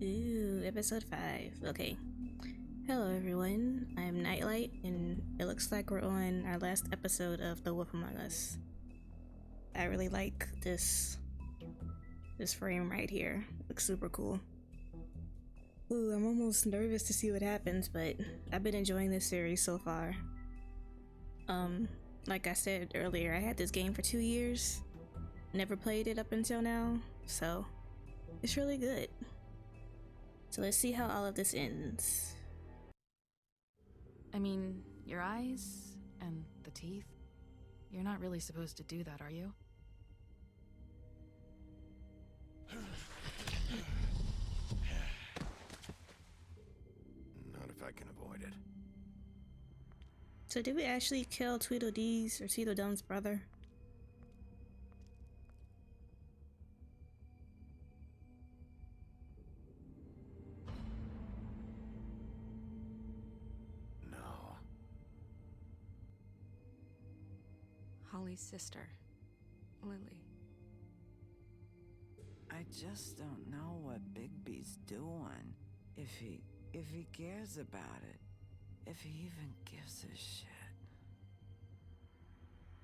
Ooh, episode 5. Okay. Hello everyone, I'm Nightlight, and it looks like we're on our last episode of The Wolf Among Us. I really like this frame right here. Looks super cool. Ooh, I'm almost nervous to see what happens, but I've been enjoying this series so far. Like I said earlier, I had this game for 2 years. Never played it up until now, so it's really good. So let's see how all of this ends. I mean, your eyes and the teeth. You're not really supposed to do that, are you? Not if I can avoid it. So did we actually kill Tweedledee's or Tweedledum's brother? No. Holly's sister, Lily. I just don't know what Bigby's doing. If he cares about it. If he even gives a shit.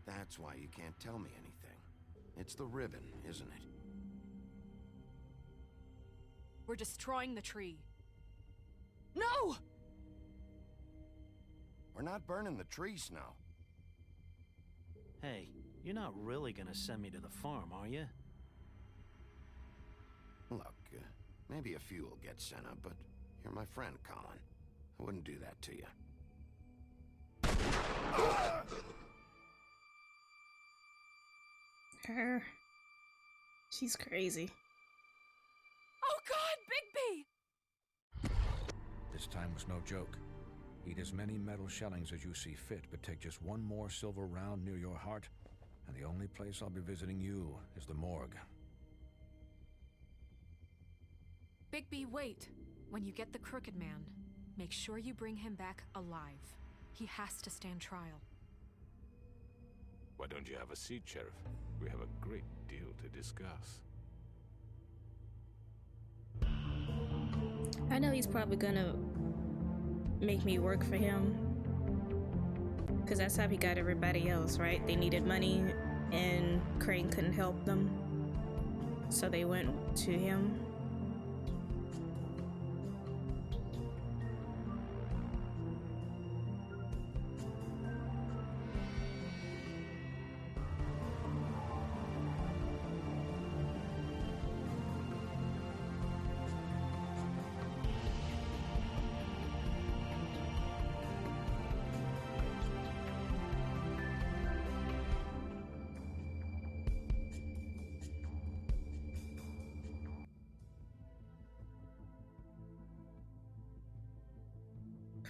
That's why you can't tell me anything. It's the ribbon, isn't it? We're destroying the tree. No! We're not burning the tree, Snow. Hey, you're not really gonna send me to the farm, are you? Look, maybe a few will get sent up, but you're my friend, Colin. I wouldn't do that to you. Her. She's crazy. Oh God, Bigby! This time was no joke. Eat as many metal shellings as you see fit, but take just one more silver round near your heart, and the only place I'll be visiting you is the morgue. Bigby, wait. When you get the Crooked Man, make sure you bring him back alive. He has to stand trial. Why don't you have a seat, Sheriff? We have a great deal to discuss. I know he's probably gonna make me work for him, because that's how he got everybody else, right? They needed money and Crane couldn't help them, so they went to him.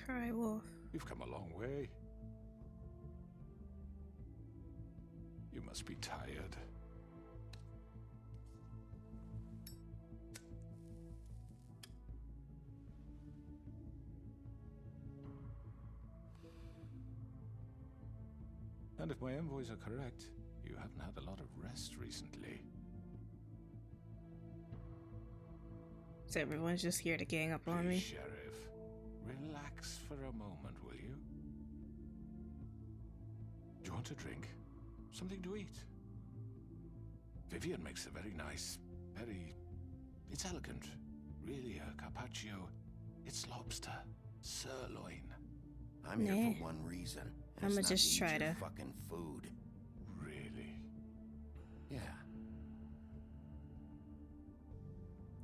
Cry wolf. You've come a long way. You must be tired. And if my envoys are correct, you haven't had a lot of rest recently. So everyone's just here to gang up on me. Sheriff, relax for a moment, will you? Do you want a drink? Something to eat? Vivian makes a very nice, it's elegant. Really a carpaccio. It's lobster, sirloin. I'm here for one reason. and I'ma it's not just eat try your to- fucking food. Really? Yeah.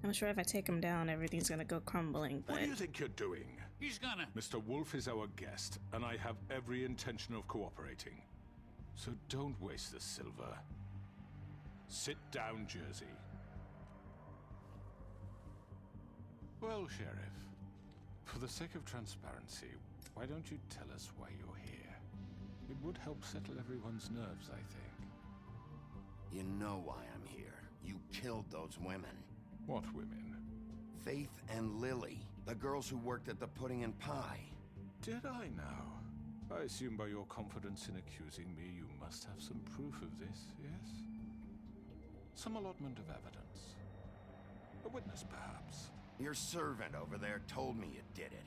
I'm sure if I take him down, everything's gonna go crumbling, What but do you think you're doing? He's gonna... Mr. Wolf is our guest, and I have every intention of cooperating. So don't waste the silver. Sit down, Jersey. Well, Sheriff, for the sake of transparency, why don't you tell us why you're here? It would help settle everyone's nerves, I think. You know why I'm here. You killed those women. What women? Faith and Lily, the girls who worked at the Pudding and Pie. Did I now? I assume by your confidence in accusing me, you must have some proof of this, yes? Some allotment of evidence. A witness, perhaps. Your servant over there told me you did it.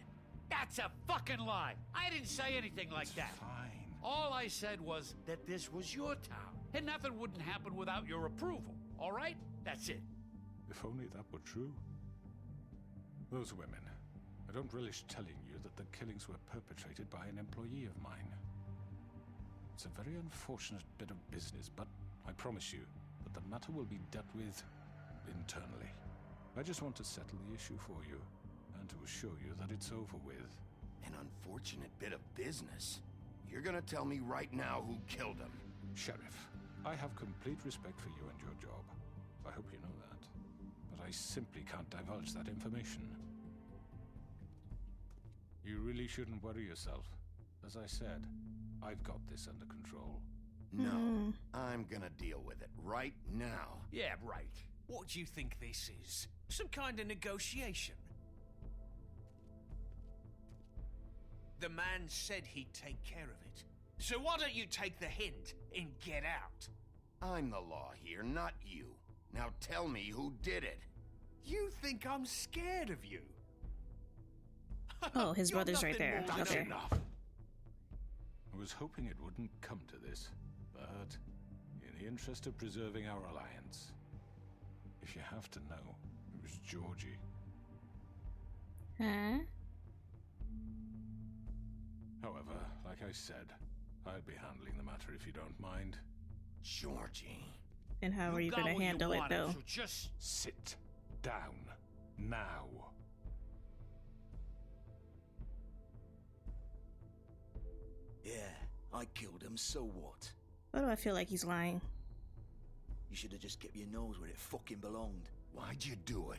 That's a fucking lie. I didn't say anything like that. Fine. All I said was that this was your town, and nothing wouldn't happen without your approval. All right? That's it. If only that were true. Those women. I don't relish telling you that the killings were perpetrated by an employee of mine. It's a very unfortunate bit of business, but I promise you that the matter will be dealt with internally. I just want to settle the issue for you, and to assure you that it's over with. An unfortunate bit of business. You're gonna tell me right now who killed him. Sheriff, I have complete respect for you and your job. I hope you know that. But I simply can't divulge that information. You really shouldn't worry yourself. As I said, I've got this under control. No, I'm gonna deal with it right now. Yeah, right. What do you think this is? Some kind of negotiation? The man said he'd take care of it. So why don't you take the hint and get out? I'm the law here, not you. Now tell me who did it. You think I'm scared of you? Oh, his You're brother's right nothing there. more than That's Okay. enough. I was hoping it wouldn't come to this, but in the interest of preserving our alliance, if you have to know, it was Georgie. Huh? However, like I said, I'll be handling the matter if you don't mind. Georgie. And how are you got gonna what you handle it, wanted, though? So just Sit down. Now. Yeah, I killed him, so what? Why do I feel like he's lying? You should have just kept your nose where it fucking belonged. Why'd you do it?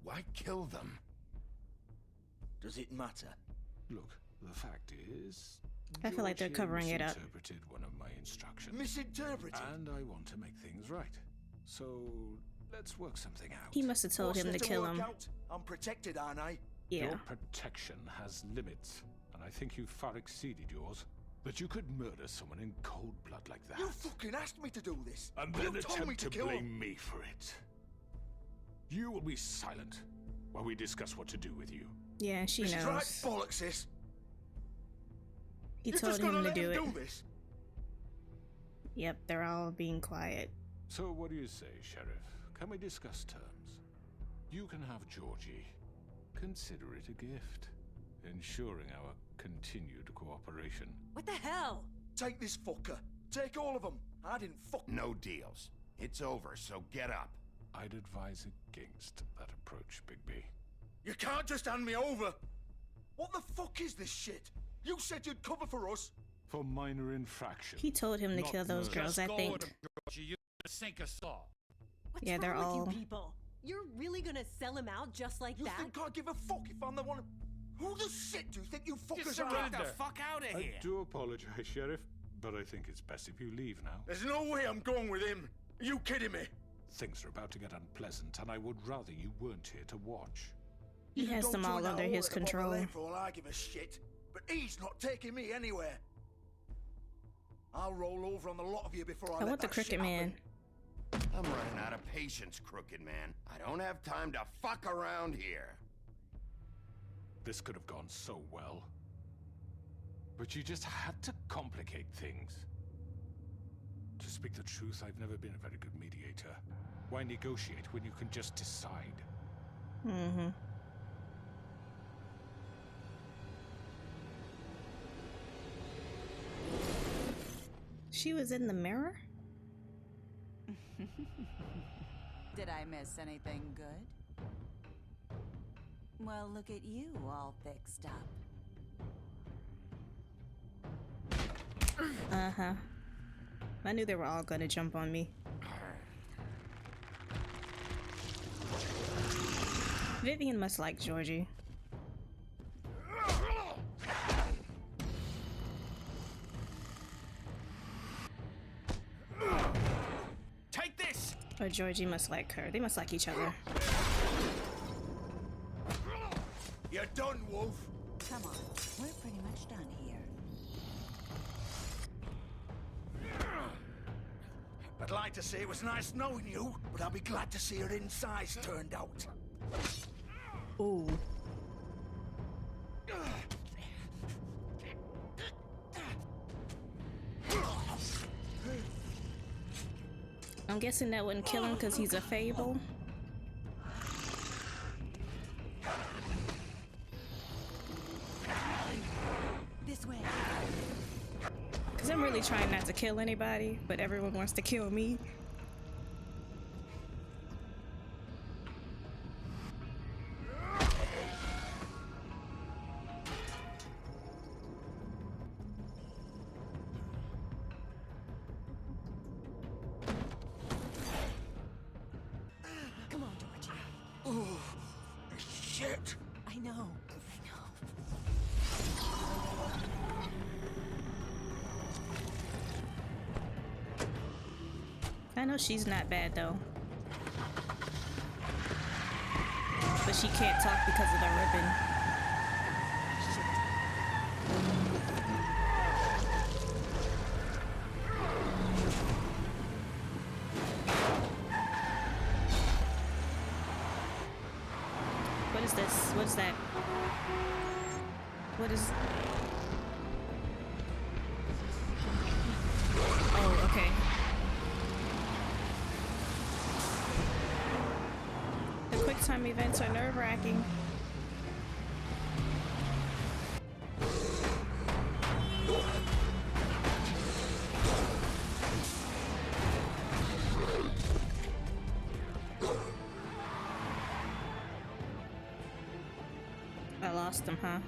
Why kill them? Does it matter? Look, the fact is, I feel like they're Georgie covering it up. misinterpreted one of my instructions. Misinterpreted? And I want to make things right. So, let's work something out. He must have told What's him to there kill work him. out? I'm protected, aren't I? Yeah. Your protection has limits, and I think you've far exceeded yours. That you could murder someone in cold blood like that. You fucking asked me to do this. And You then told me attempt to to kill blame him. me for it. You will be silent while we discuss what to do with you. Yeah, she This is right knows. bollocks, sis. He You're told just gonna him to let do him it. do this? Yep, they're all being quiet. So what do you say, Sheriff? Can we discuss terms? You can have Georgie. Consider it a gift, ensuring our continued cooperation. What the hell? Take this fucker. Take all of them. I didn't fuck. No deals. It's over, so get up. I'd advise against that approach, Bigby. You can't just hand me over. What the fuck is this shit? You said you'd cover for us. For minor infractions. He told him to Not kill those murder. girls, just I go think. with him, Georgie. You're gonna sink us all. What's Yeah, they're wrong with all- you people? You're really gonna sell him out just like You that? think I give a fuck if I'm the one? Who the shit do you think you fuckers Get are? the fuck out of I here! do apologize, Sheriff, but I think it's best if you leave now. There's no way I'm going with him. Are you kidding me? Things are about to get unpleasant, and I would rather you weren't here to watch. He You can has go them join all that under whore his at the bottom of the control. lane for all I give a shit. But he's not taking me anywhere. I'll roll over on the lot of you before I I let want the that Cricket shit Man. happen. I'm running out of patience, Crooked Man. I don't have time to fuck around here. This could have gone so well. But you just had to complicate things. To speak the truth, I've never been a very good mediator. Why negotiate when you can just decide? Mm-hmm. She was in the mirror? Did I miss anything good? Well, look at you all fixed up. Uh-huh. I knew they were all gonna jump on me. Vivian must like Georgie. Take this! Or Georgie must like her. They must like each other. You're done, Wolf. Come on, we're pretty much done here. I'd like to say it was nice knowing you, but I'll be glad to see your insides turned out. Ooh. I'm guessing that wouldn't kill him because he's a fable. This way. Because I'm really trying not to kill anybody, but everyone wants to kill me. Come on, Georgie. Oh, shit. I know. I know she's not bad though. But she can't talk because of the ribbon. What is this? What is that? What is... Oh, okay. The quick time events are nerve-wracking. I lost him, huh?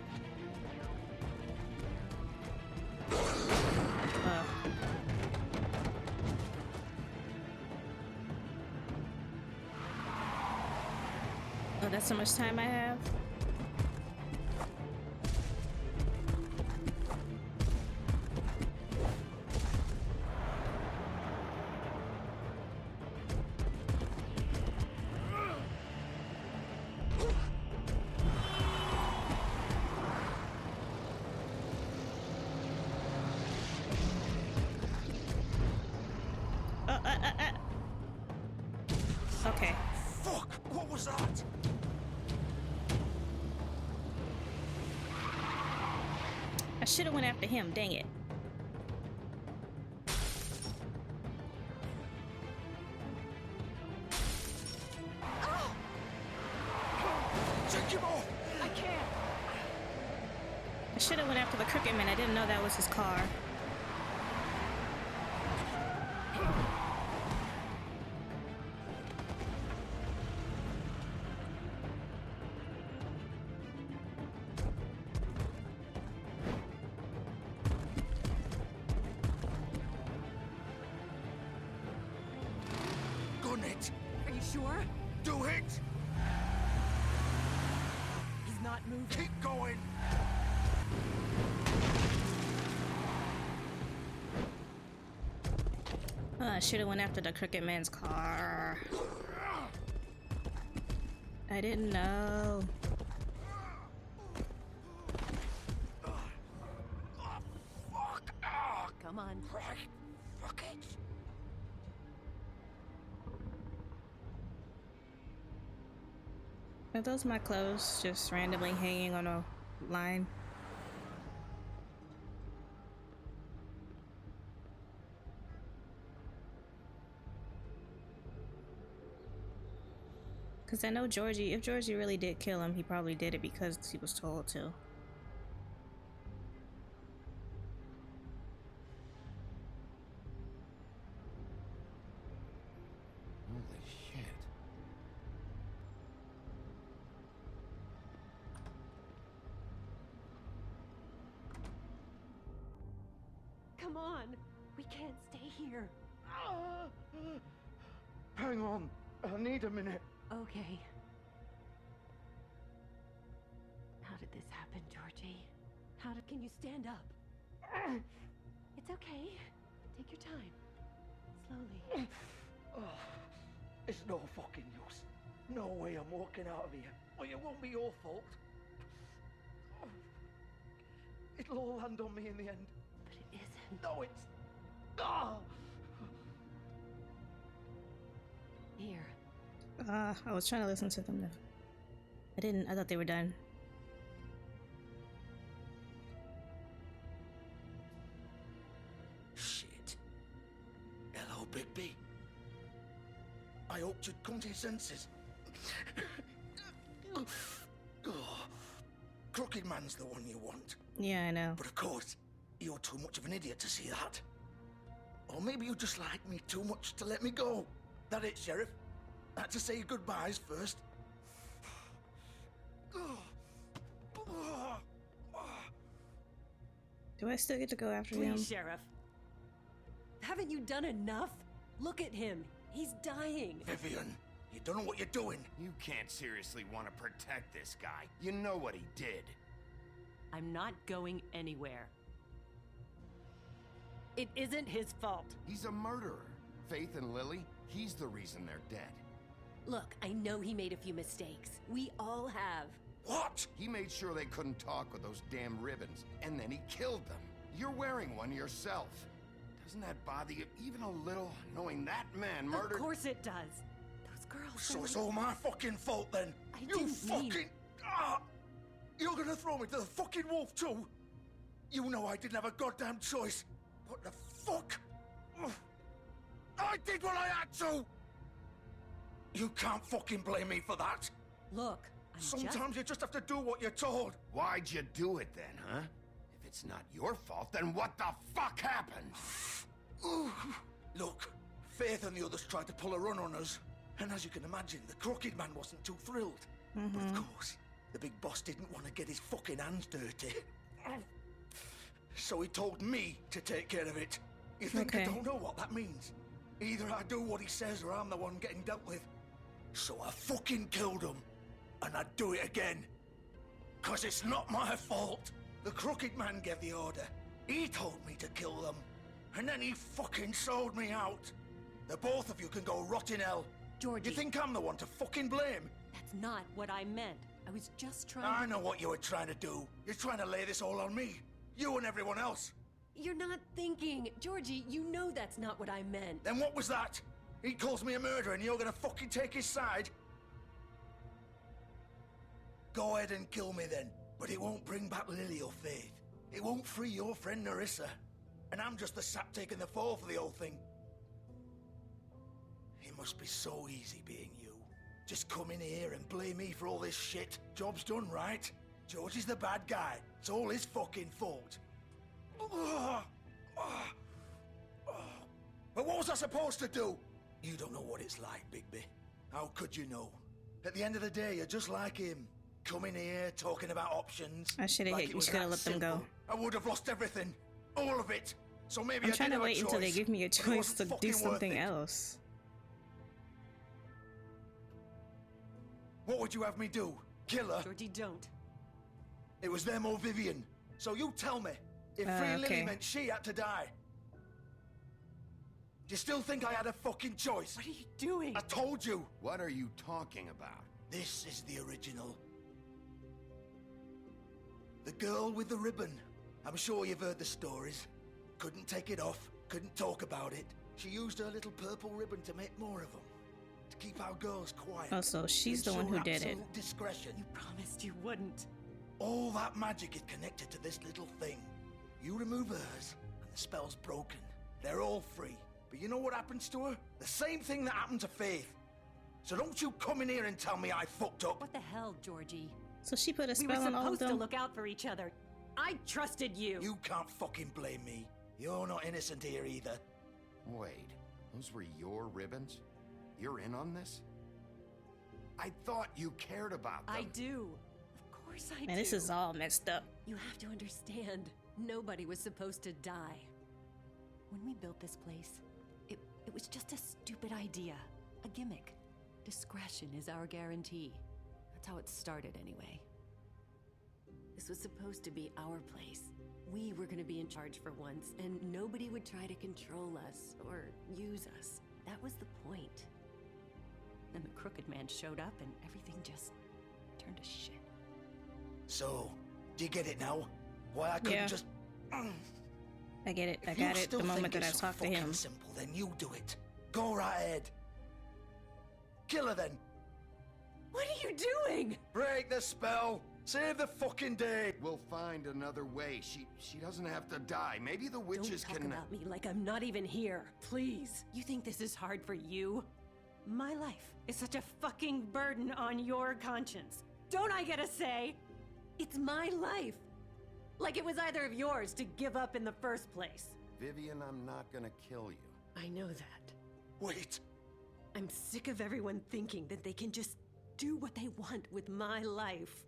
Oh, that's how much time I have? Okay. Fuck! What was that? I should have went after him, dang it. Take him off! I can't. I should have went after the Crooked Man. I didn't know that was his car. Gun it! Are you sure? Do it! He's not moving. Keep going! I should have went after the Crooked Man's car. I didn't know. Fuck! Come on. Right. Fuck it! Are those my clothes just randomly hanging on a line? Because I know Georgie, if Georgie really did kill him, he probably did it because he was told to. Holy shit. Come on. We can't stay here. Hang on. I need a minute. Okay. How did this happen, Georgie? Can you stand up? It's okay. Take your time. Slowly. It's no fucking use. No way I'm walking out of here. Well, it won't be your fault. It'll all land on me in the end. But it isn't. No, it's... Ah! Here. I was trying to listen to them I thought they were done. Shit. Hello, Bigby. I hoped you'd come to your senses. Oh, Crooked Man's the one you want. Yeah, I know. But of course, you're too much of an idiot to see that. Or maybe you just like me too much to let me go. That it, Sheriff? I had to say goodbyes first. Do I still get to go after him? Please, Sheriff. Haven't you done enough? Look at him. He's dying. Vivian, you don't know what you're doing. You can't seriously want to protect this guy. You know what he did. I'm not going anywhere. It isn't his fault. He's a murderer. Faith and Lily, he's the reason they're dead. Look, I know he made a few mistakes. We all have. What? He made sure they couldn't talk with those damn ribbons, and then he killed them. You're wearing one yourself. Doesn't that bother you even a little, knowing that man murdered— Of course it does. Those girls— So it's all my fucking fault then? You fucking— You're gonna throw me to the fucking wolf too? You know I didn't have a goddamn choice. What the fuck? I did what I had to! You can't fucking blame me for that. Look, sometimes you just have to do what you're told. Why'd you do it then, huh? If it's not your fault, then what the fuck happened? Look, Faith and the others tried to pull a run on us. And as you can imagine, the Crooked Man wasn't too thrilled. But of course, the big boss didn't want to get his fucking hands dirty. So he told me to take care of it. You think I don't know what that means? Either I do what he says or I'm the one getting dealt with. So I fucking killed him. And I'd do it again. 'Cause it's not my fault. The Crooked Man gave the order. He told me to kill them. And then he fucking sold me out. The both of you can go rot in hell. Georgie. You think I'm the one to fucking blame? That's not what I meant. I was just trying I know what you were trying to do. You're trying to lay this all on me. You and everyone else. You're not thinking. Georgie, you know that's not what I meant. Then what was that? He calls me a murderer and you're gonna fucking take his side? Go ahead and kill me then. But it won't bring back Lily or Faith. It won't free your friend Nerissa. And I'm just the sap taking the fall for the whole thing. It must be so easy being you. Just come in here and blame me for all this shit. Job's done, right? George is the bad guy. It's all his fucking fault. But what was I supposed to do? You don't know what it's like, Bigby. How could you know? At the end of the day, you're just like him. Coming here, talking about options. I should have like hit. it You was should have that let them go. simple. I would have lost everything. All of it. So maybe I'm I trying did to have a wait until they choice, give me a but it choice wasn't to do fucking worth something it. else. What would you have me do? Kill her? Georgie, don't. It was them or Vivian. So you tell me, if Free Lily okay. meant she had to die, do you still think I had a fucking choice? What are you doing? I told you. What are you talking about? This is the original. The girl with the ribbon. I'm sure you've heard the stories. Couldn't take it off, couldn't talk about it. She used her little purple ribbon to make more of them. To keep our girls quiet. Oh, so she's the one who did it. Absolute discretion. You promised you wouldn't. All that magic is connected to this little thing. You remove hers, and the spell's broken. They're all free. But you know what happens to her? The same thing that happened to Faith. So don't you come in here and tell me I fucked up. What the hell, Georgie? So she put a We were spell on all of supposed to them. look out for each other. I trusted you. You can't fucking blame me. You're not innocent here either. Wait, those were your ribbons? You're in on this? I thought you cared about them. I do. Of course I do. Man, this is all messed up. You have to understand, nobody was supposed to die. When we built this place, it was just a stupid idea. A gimmick. Discretion is our guarantee. That's how it started anyway. This was supposed to be our place. We were gonna be in charge for once, and nobody would try to control us or use us. That was the point. Then the Crooked Man showed up and everything just turned to shit. So, do you get it now? Why I couldn't Yeah. just... I get it. I If you got it still the moment think that I it's so talked to him. fucking simple, then you do it. Go right ahead. Kill her then. What are you doing? Break the spell! Save the fucking day! We'll find another way. She doesn't have to die. Maybe the witches Don't talk can... about me like I'm not even here. Please. You think this is hard for you? My life is such a fucking burden on your conscience. Don't I get a say? It's my life. Like it was either of yours to give up in the first place. Vivian, I'm not gonna kill you. I know that. Wait. I'm sick of everyone thinking that they can just do what they want with my life.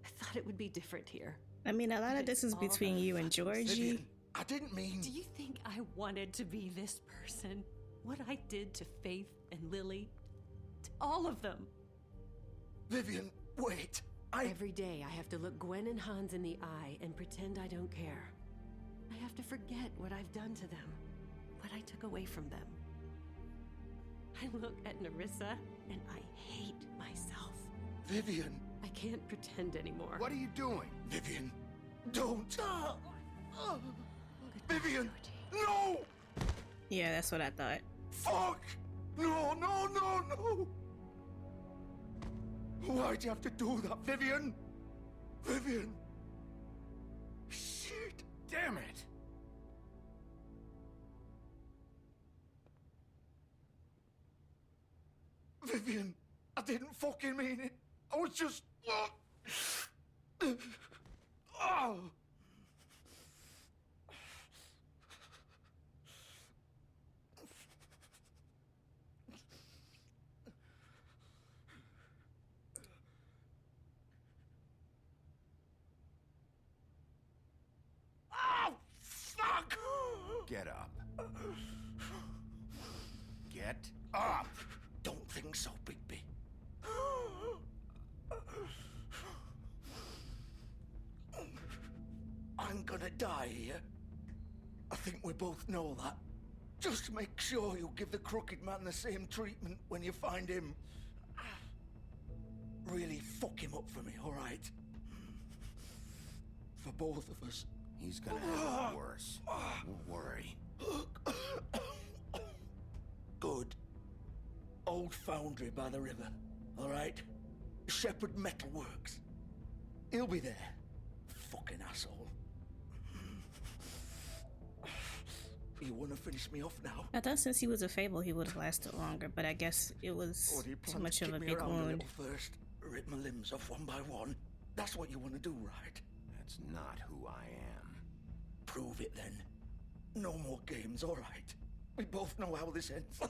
I thought it would be different here. I mean, a lot of this is between you and Georgie. Vivian, I didn't mean... Do you think I wanted to be this person? What I did to Faith and Lily? To all of them? Vivian, wait. Every day I have to look Gwen and Hans in the eye and pretend I don't care. I have to forget what I've done to them. What I took away from them. I look at Nerissa and I hate myself. Vivian. I can't pretend anymore. What are you doing? Vivian, don't. Vivian, no! Yeah, that's what I thought. Fuck! No, no, no, no! Why'd you have to do that, Vivian? Vivian! Shit! Damn it! Vivian, I didn't fucking mean it. I was just... Oh! Fuck! Get up. Get up! Don't think so, Bigby. I'm gonna die here. I think we both know that. Just make sure you give the Crooked Man the same treatment when you find him. Really fuck him up for me, all right? For both of us. He's gonna have it worse. Don't worry. Good. Old foundry by the river, all right? Shepherd Metal Works. He'll be there. Fucking asshole. You want to finish me off now? I thought since he was a Fable, he would have lasted longer, but I guess it was Or do you too plan much to of a kick me big around wound. little first, rip my limbs off one by one? That's what you want to do, right? That's not who I am. Prove it then. No more games, all right? We both know how this ends.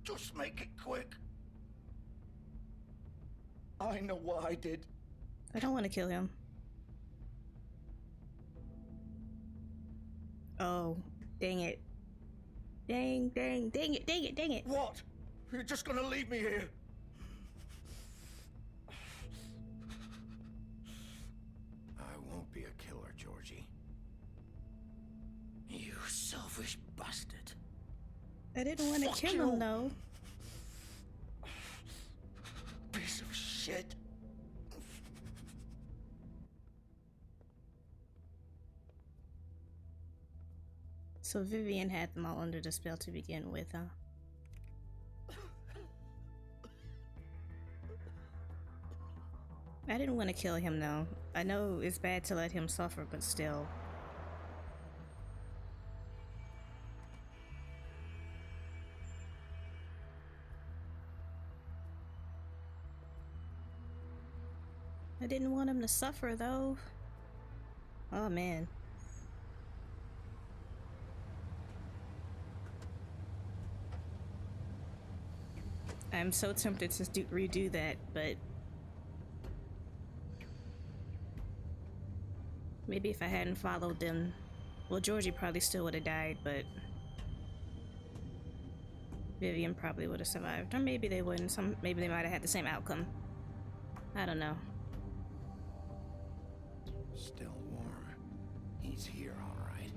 Just make it quick. I know what I did. I don't want to kill him. Oh, dang it. Dang it. What? You're just gonna leave me here? I won't be a killer, Georgie. You selfish bastard. I didn't want to Fuck kill you. him, though. Piece of shit. So Vivian had them all under the spell to begin with, huh? I didn't want to kill him, though. I know it's bad to let him suffer, but still. I didn't want him to suffer, though. Oh, man. I'm so tempted to redo that, but maybe if I hadn't followed them, well, Georgie probably still would have died, but Vivian probably would have survived, or maybe they wouldn't. Maybe they might have had the same outcome. I don't know. Still warm. He's here, all right.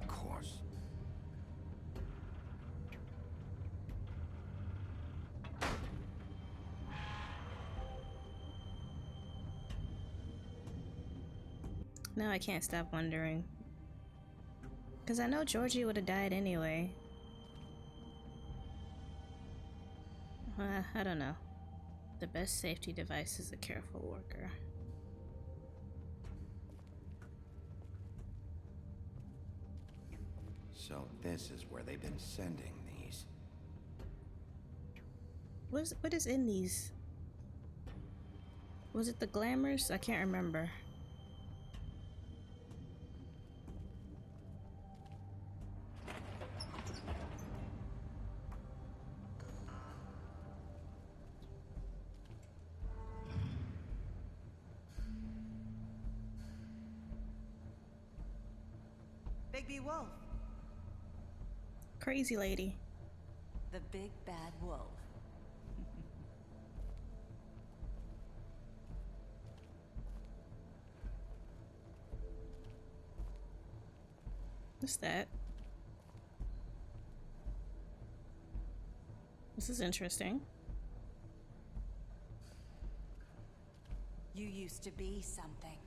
Of course. Now I can't stop wondering. Because I know Georgie would have died anyway. I don't know. The best safety device is a careful worker. So this is where they've been sending these. What is in these? Was it the glamours? I can't remember. Bigby Wolf. Crazy lady. The big bad wolf. What's that? This is interesting. You used to be something.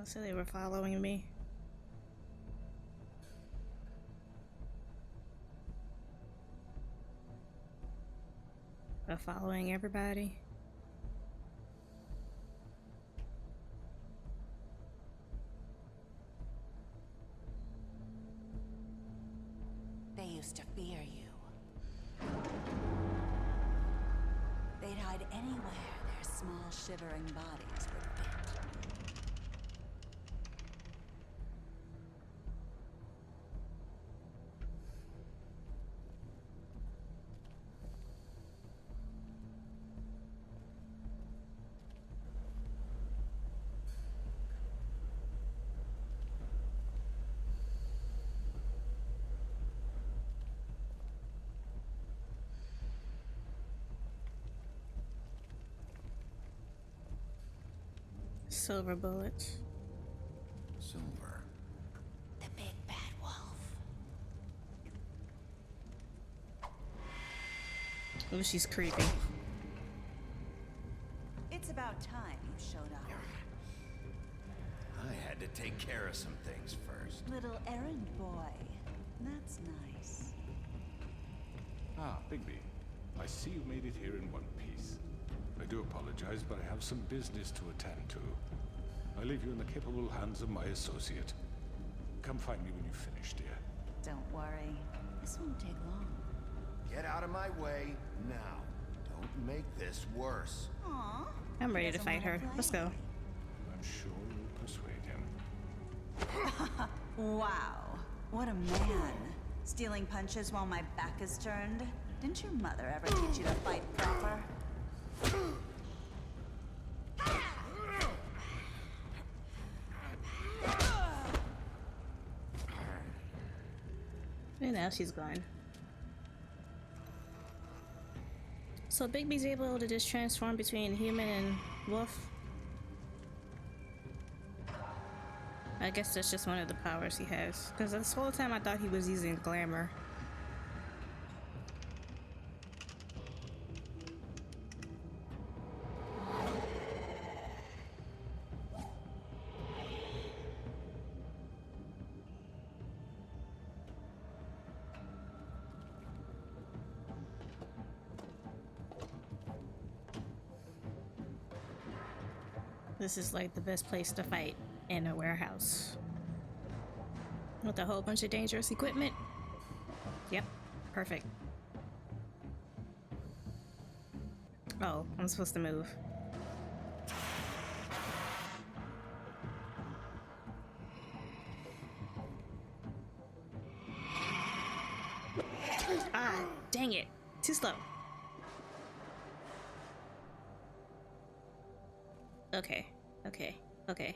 So they were following me. Or following everybody. They used to fear you. They'd hide anywhere their small, shivering bodies would fit. Silver bullets. Silver. The big bad wolf. Oh, she's creepy. It's about time you showed up. I had to take care of some things first. Little errand boy. That's nice. Ah, Bigby. I see you made it here in one piece. I do apologize, but I have some business to attend to. I leave you in the capable hands of my associate. Come find me when you finish, dear. Don't worry. This won't take long. Get out of my way now. Don't make this worse. Aww. I'm ready to fight her. Let's go. I'm sure you'll persuade him. Wow. What a man. Stealing punches while my back is turned. Didn't your mother ever teach you to fight proper? And now she's gone. So Bigby's able to just transform between human and wolf? I guess that's just one of the powers he has. Because this whole time I thought he was using glamour. This is like the best place to fight, in a warehouse. With a whole bunch of dangerous equipment. Yep, perfect. Oh, I'm supposed to move. Ah, dang it. Too slow. Okay, okay, okay.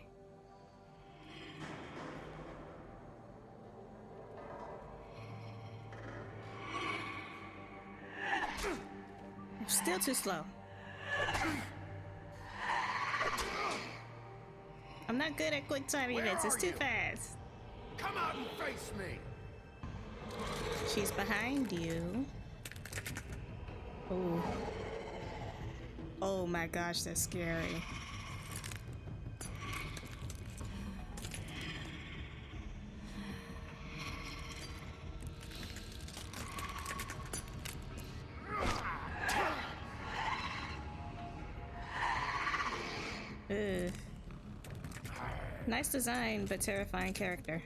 I'm still too slow. I'm not good at quick time events. It's too fast. Come out and face me. She's behind you. Oh. Oh my gosh, that's scary. Ugh. Nice design, but terrifying character.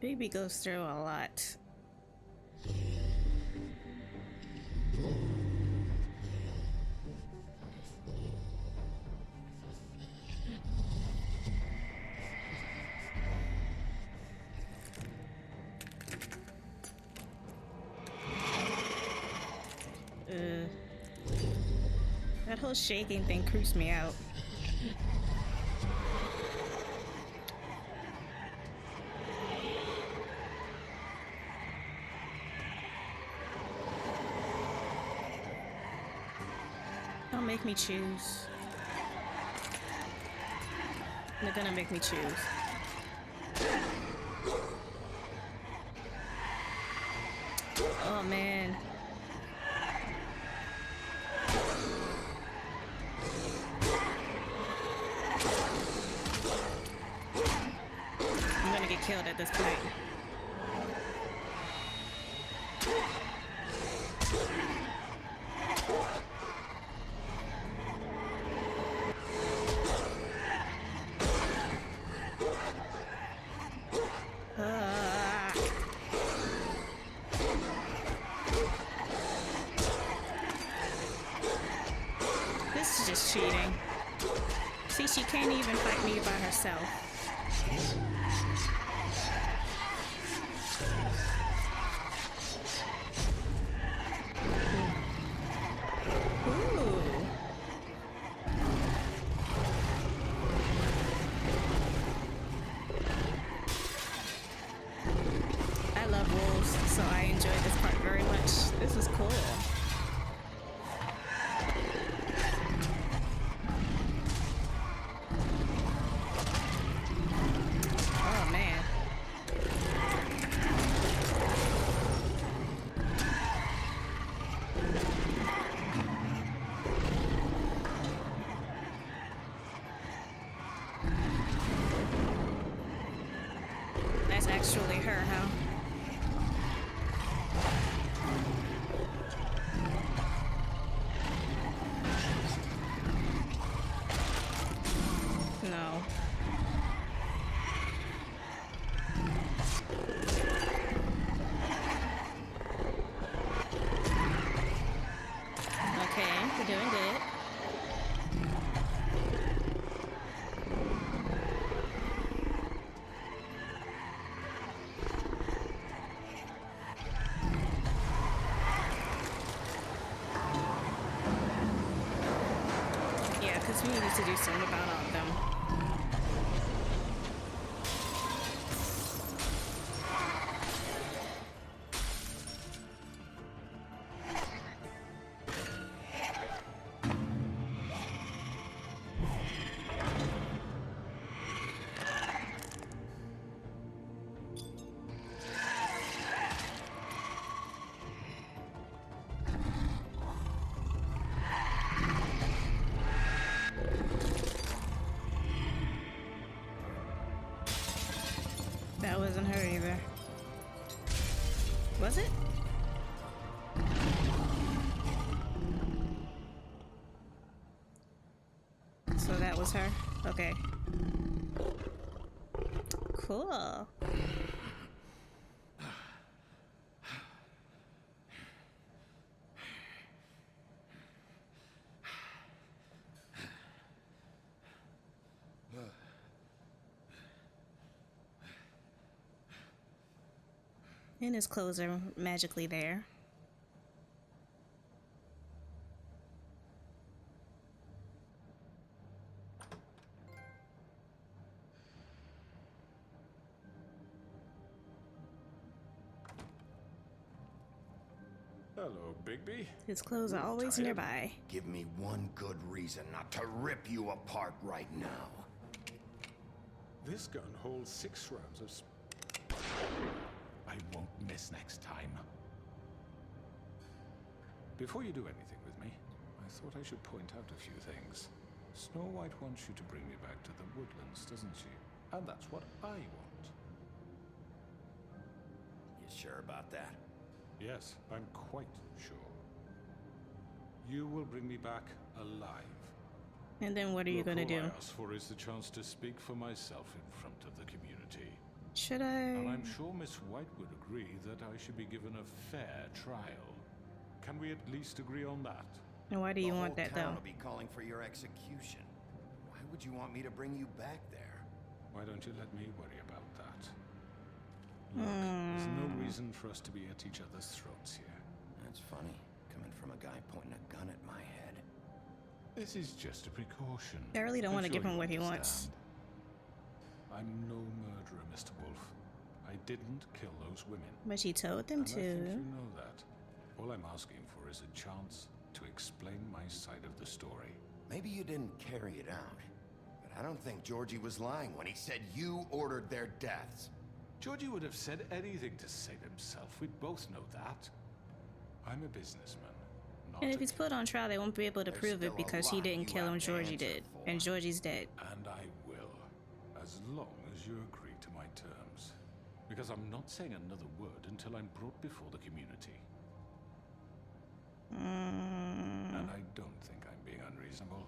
Baby goes through a lot. That whole shaking thing creeps me out. Don't make me choose. They're gonna make me choose. Oh man. I'm gonna get killed at this point. This is just cheating. See, she can't even fight me by herself. Ooh. I love wolves, so I enjoyed this part very much. This was cool. Oh man. That's actually her, huh? No. Okay, we're doing good. Yeah, because we needed to do something about all of them. That wasn't her either. Was it? So that was her? Okay. Cool. And his clothes are magically there. Hello, Bigby. His clothes are always Tired? nearby. Give me one good reason not to rip you apart right now. This gun holds 6 rounds of I won't miss next time. Before you do anything with me, I thought I should point out a few things. Snow White wants you to bring me back to the woodlands, doesn't she? And that's what I want. You sure about that? Yes, I'm quite sure. You will bring me back alive. And then what are you gonna do? All I ask for is the chance to speak for myself in front of the community. Should I? And I'm sure Miss White would agree that I should be given a fair trial. Can we at least agree on that? And why do you want that The whole town though? will be calling for your execution. Why would you want me to bring you back there? Why don't you let me worry about that? Look, there's no reason for us to be at each other's throats here. That's funny, coming from a guy pointing a gun at my head. This is just a precaution. I really don't I'm want to sure give him you what he wants. understand. I'm no murderer, Mr. Wolf. I didn't kill those women. But she told them And I think to. you know that. All I'm asking for is a chance to explain my side of the story. Maybe you didn't carry it out, but I don't think Georgie was lying when he said you ordered their deaths. Georgie would have said anything to save himself. We both know that. I'm a businessman. Not And if a he's put on trial, they won't be able to There's prove it still a because he lot didn't you kill him. have to Georgie answer did, for. and Georgie's dead. And I will, as long as you agree to my terms. Because I'm not saying another word until I'm brought before the community. And I don't think I'm being unreasonable.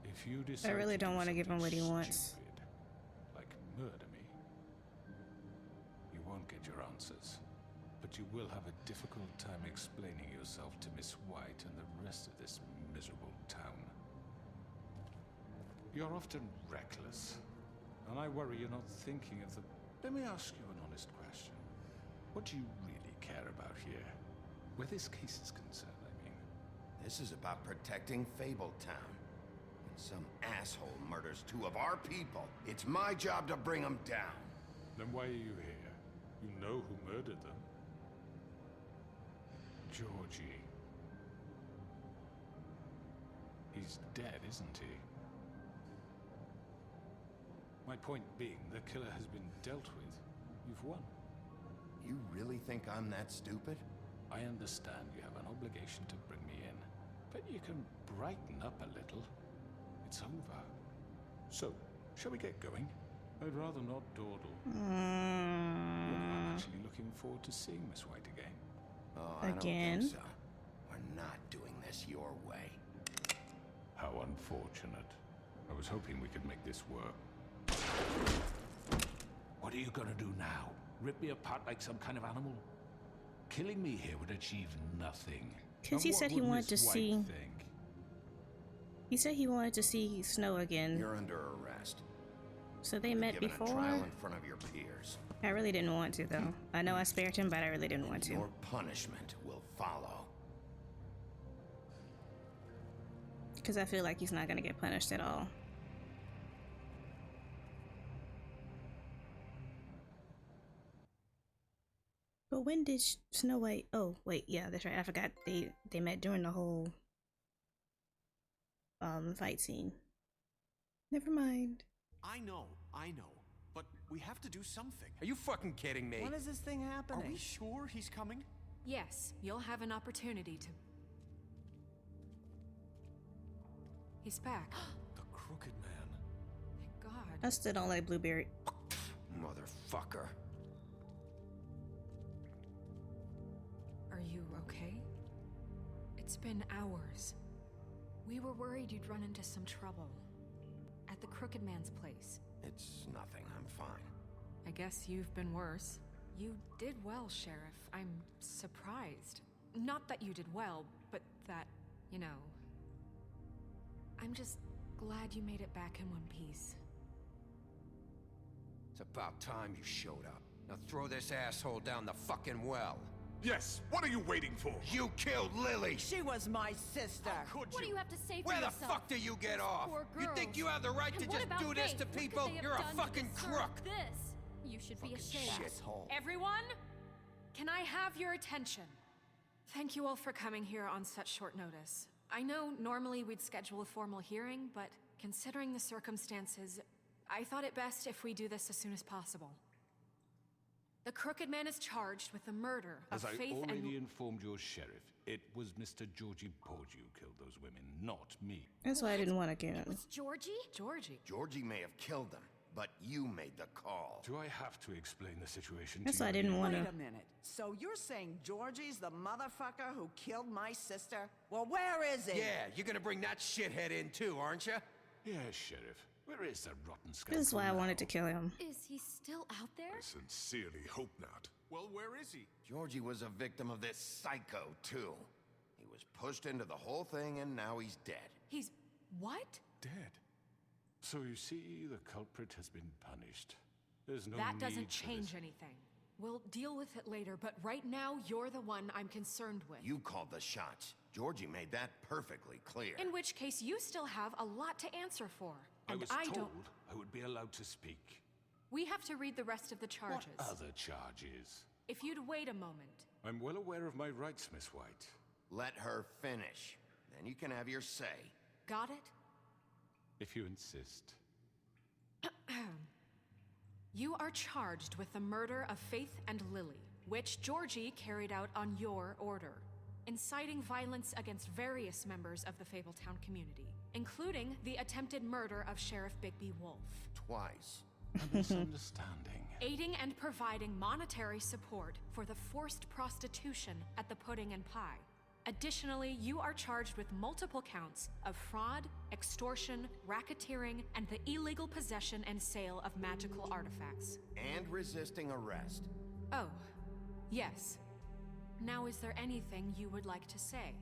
If you decide I really to don't do want to give him what he something wants. stupid, like murder me, you won't get your answers. But you will have a difficult time explaining yourself to Miss White and the rest of this miserable town. You're often reckless, and I worry you're not thinking of the... Let me ask you an honest question. What do you really care about here? Where this case is concerned, I mean. This is about protecting Fabletown. When some asshole murders 2 of our people, it's my job to bring them down. Then why are you here? You know who murdered them. Georgie. He's dead, isn't he? My point being, the killer has been dealt with. You've won. You really think I'm that stupid? I understand you have an obligation to bring me in, but you can brighten up a little. It's over. So, shall we get going? I'd rather not dawdle. I'm actually looking forward to seeing Miss White again. Oh, I Again? don't think so. We're not doing this your way. How unfortunate. I was hoping we could make this work. What are you gonna do now? Rip me apart like some kind of animal? Killing me here would achieve nothing. Because And he what said he would wanted to Miss White see. think? He said he wanted to see Snow again. You're under arrest. So they met Given a before. trial in front of your peers. I really didn't want to though. I know I spared him, but I really didn't want to. Your punishment will follow. Because I feel like he's not gonna get punished at all. But when did Snow White? Oh wait, yeah, that's right. I forgot they met during the whole fight scene. Never mind. I know, but we have to do something. Are you fucking kidding me? When is this thing Are happening? we sure he's coming? Yes, you'll have an opportunity to... He's back. The Crooked Man. Thank God. I still don't like Blueberry. Motherfucker. Are you okay? It's been hours. We were worried you'd run into some trouble. At the Crooked Man's place. It's nothing. I'm fine. I guess you've been worse. You did well, Sheriff. I'm surprised. Not that you did well, but that, you know... I'm just glad you made it back in one piece. It's about time you showed up. Now throw this asshole down the fucking well. Yes, what are you waiting for? You killed Lily! She was my sister. Could What do you have to say for Where yourself? the fuck do you get off? Poor You think you have the right to And what just about do this Faith? to What could people? they have You're a done to fucking deserve crook! This. You should be ashamed. Shithole. Everyone, can I have your attention? Thank you all for coming here on such short notice. I know normally we'd schedule a formal hearing, but considering the circumstances, I thought it best if we do this as soon as possible. The Crooked Man is charged with the murder of As I Faith already and... informed your sheriff, it was Mr. Georgie Porge who killed those women, not me. That's why I didn't want to get it. Was Georgie? Georgie? Georgie may have killed them, but you made the call. Do I have to explain the situation That's to why I you? didn't want Wait to. a minute. So you're saying Georgie's the motherfucker who killed my sister? Well, where is he? Yeah, you're gonna bring that shithead in too, aren't you? Yes, Sheriff. Where is that rotten scoundrel? This is why I wanted to kill him. Is he still out there? I sincerely hope not. Well, where is he? Georgie was a victim of this psycho, too. He was pushed into the whole thing, and now he's dead. He's... what? Dead. So you see, the culprit has been punished. There's no That need doesn't for change this. anything. We'll deal with it later, but right now, you're the one I'm concerned with. You called the shots. Georgie made that perfectly clear. In which case, you still have a lot to answer for. I And was I told don't... I would be allowed to speak. We have to read the rest of the charges. What other charges? If you'd wait a moment. I'm well aware of my rights, Miss White. Let her finish. Then you can have your say. Got it? If you insist. You are charged with the murder of Faith and Lily, which Georgie carried out on your order, inciting violence against various members of the Fabletown community, including the attempted murder of Sheriff Bigby Wolf. Twice. A misunderstanding. Aiding and providing monetary support for the forced prostitution at the Pudding and Pie. Additionally, you are charged with multiple counts of fraud, extortion, racketeering, and the illegal possession and sale of magical artifacts. And resisting arrest. Oh, yes. Now, is there anything you would like to say?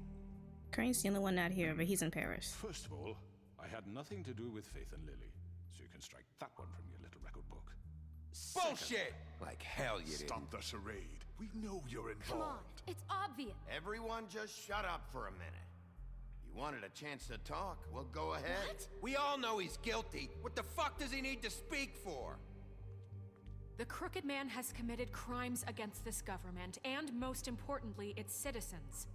Crane's the only one not here, but he's in Paris. First of all, I had nothing to do with Faith and Lily, so you can strike that one from your little record book. Bullshit! Like hell you didn't. Stop the charade. We know you're involved. Come on, it's obvious. Everyone just shut up for a minute. You wanted a chance to talk, well, go ahead. What? We all know he's guilty. What the fuck does he need to speak for? The Crooked Man has committed crimes against this government, and most importantly, its citizens.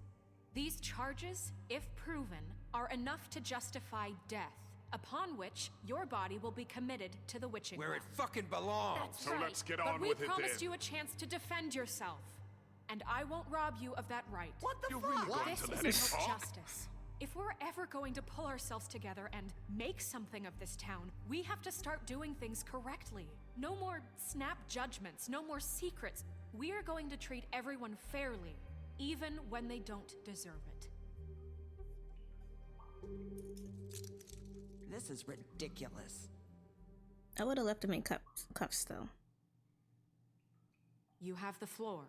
These charges, if proven, are enough to justify death, upon which your body will be committed to the witching Where well. it fucking belongs. That's So right. let's get but on we with it promised then. you a chance to defend yourself, and I won't rob you of that right. What the You're fuck? really going This to is let him about talk? justice. If we're ever going to pull ourselves together and make something of this town, we have to start doing things correctly. No more snap judgments, no more secrets. We are going to treat everyone fairly, even when they don't deserve it. This is ridiculous. I would have left him in cuffs though. You have the floor.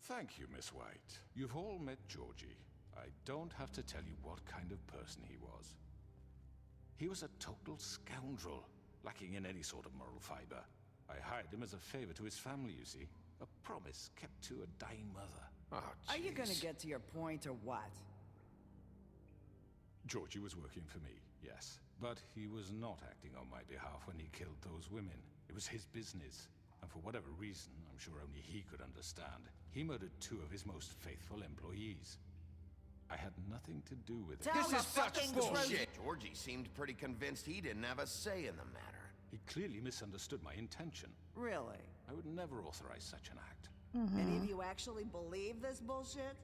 Thank you, Miss White. You've all met Georgie. I don't have to tell you what kind of person he was. He was a total scoundrel, lacking in any sort of moral fiber. I hired him as a favor to his family, you see. A promise kept to a dying mother. Oh, Are you gonna jeez. get to your point or what? Georgie was working for me, yes. But he was not acting on my behalf when he killed those women. It was his business. And for whatever reason, I'm sure only he could understand, he murdered 2 of his most faithful employees. I had nothing to do with it. Tell This the is such fucking bullshit. Georgie seemed pretty convinced he didn't have a say in the matter. He clearly misunderstood my intention. Really? I would never authorize such an act. Any of you actually believe this bullshit?